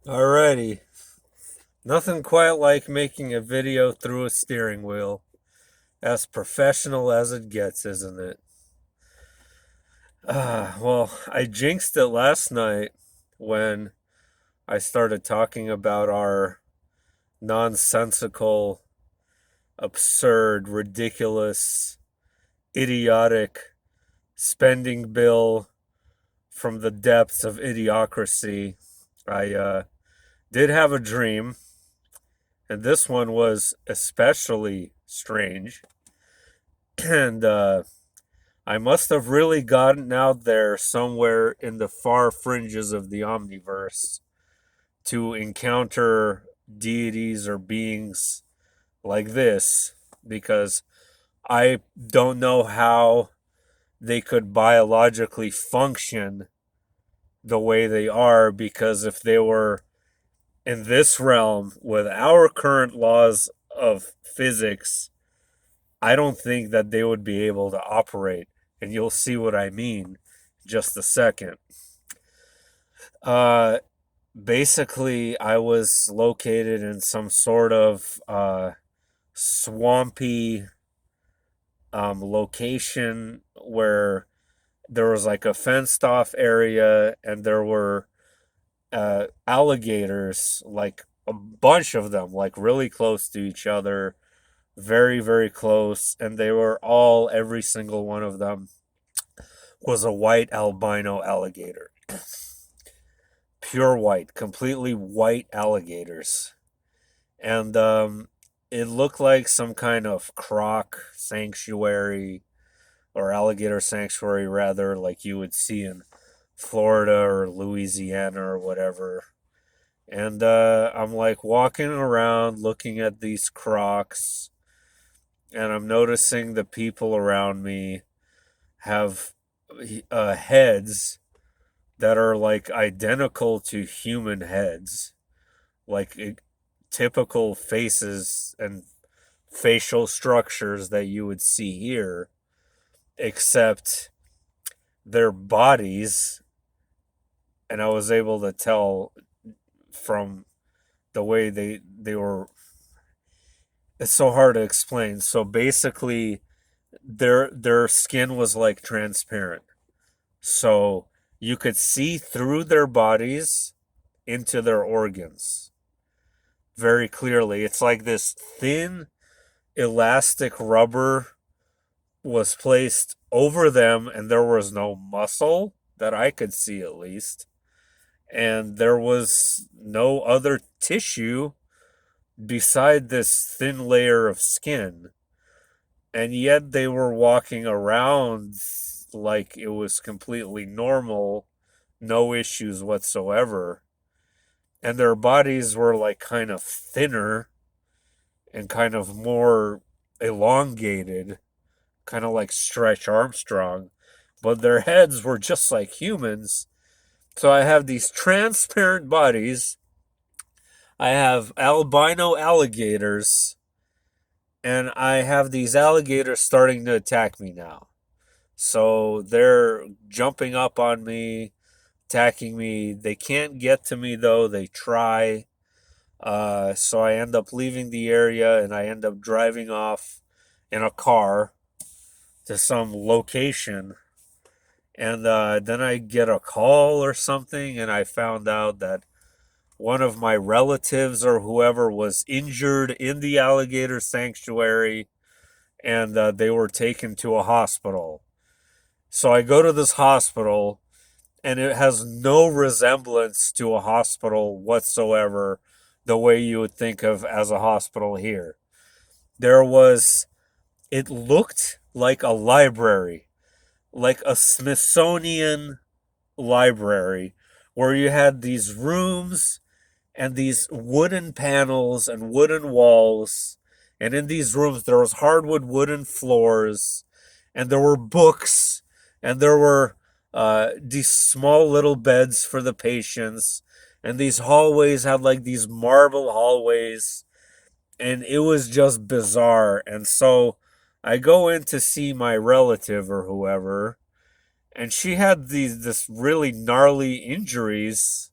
Alrighty. Nothing quite like making a video through a steering wheel. As professional as it gets, isn't it? Well, I jinxed it last night when I started talking about our nonsensical, absurd, ridiculous, idiotic spending bill from the depths of idiocracy. I did have a dream, and this one was especially strange. And I must have really gotten out there somewhere in the far fringes of the omniverse to encounter deities or beings like this because I don't know how they could biologically function the way they are, because if they were in this realm with our current laws of physics, I don't think that they would be able to operate. And you'll see what I mean in just a second. Uh, Basically, I was located in some sort of swampy location where there was like a fenced off area, and there were alligators, like a bunch of them, like really close to each other, very, very close. And they were all, every single one of them was a white albino alligator. Pure white, completely white alligators. And it looked like some kind of croc sanctuary, or alligator sanctuary rather, like you would see in Florida or Louisiana or whatever. And I'm like walking around looking at these crocs, and I'm noticing the people around me have heads that are like identical to human heads, like typical faces and facial structures that you would see here, except their bodies. And I was able to tell from the way they were. It's so hard to explain. So basically, their skin was like transparent, so you could see through their bodies into their organs very clearly. It's like this thin elastic rubber was placed over them, and there was no muscle that I could see, at least. And there was no other tissue beside this thin layer of skin. And yet they were walking around like it was completely normal, no issues whatsoever. And their bodies were like kind of thinner and kind of more elongated, kind of like Stretch Armstrong, but their heads were just like humans. So I have these transparent bodies, I have albino alligators, and I have these alligators starting to attack me now. So they're jumping up on me, attacking me. They can't get to me though, they try. So I end up leaving the area, and I end up driving off in a car to some location. And then I get a call or something, and I found out that one of my relatives or whoever was injured in the alligator sanctuary, and they were taken to a hospital. So I go to this hospital, and it has no resemblance to a hospital whatsoever, the way you would think of as a hospital here. There was, it looked like a library, like a Smithsonian library, where you had these rooms and these wooden panels and wooden walls. And in these rooms, there was hardwood wooden floors, and there were books, and there were these small little beds for the patients. And these hallways had like these marble hallways, and it was just bizarre. And so I go in to see my relative or whoever, and she had this really gnarly injuries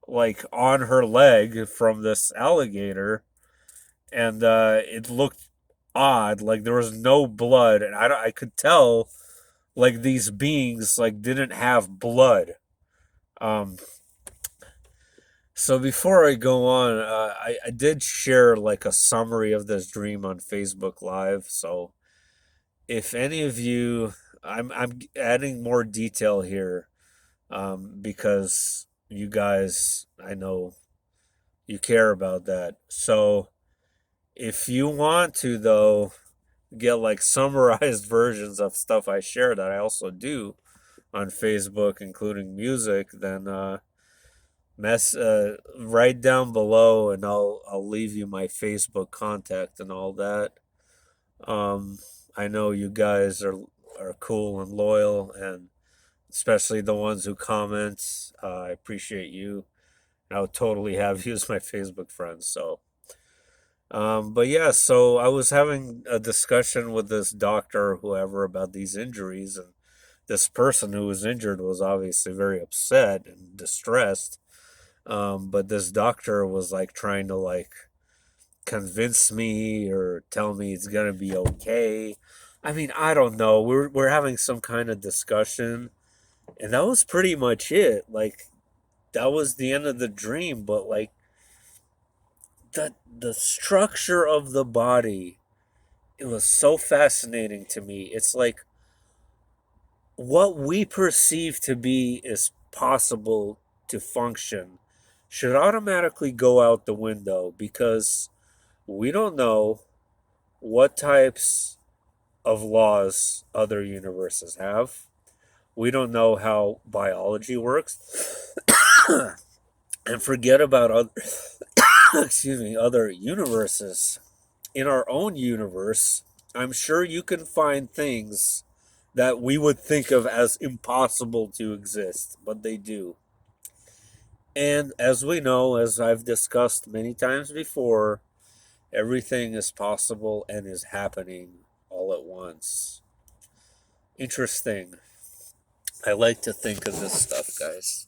like on her leg from this alligator, and it looked odd. Like there was no blood, and I could tell like these beings like didn't have blood. Um, so before I go on, I did share like a summary of this dream on Facebook Live. So if any of you, I'm adding more detail here, because you guys, I know you care about that. So if you want to, though, get like summarized versions of stuff I share that I also do on Facebook, including music, then write down below, and I'll leave you my Facebook contact and all that. Um, I know you guys are cool and loyal, and especially the ones who comment. I appreciate you. I would totally have you as my Facebook friends. So, but yeah, so I was having a discussion with this doctor or whoever about these injuries, and this person who was injured was obviously very upset and distressed. But this doctor was like trying to like convince me or tell me it's gonna be okay. I mean, I don't know. We're having some kind of discussion, and that was pretty much it. Like that was the end of the dream, but like the structure of the body, it was so fascinating to me. It's like what we perceive to be is possible to function should automatically go out the window because we don't know what types of laws other universes have. We don't know how biology works. And forget about other excuse me, other universes. In our own universe, I'm sure you can find things that we would think of as impossible to exist, but they do. And as we know, as I've discussed many times before, everything is possible and is happening all at once. Interesting. I like to think of this stuff, guys.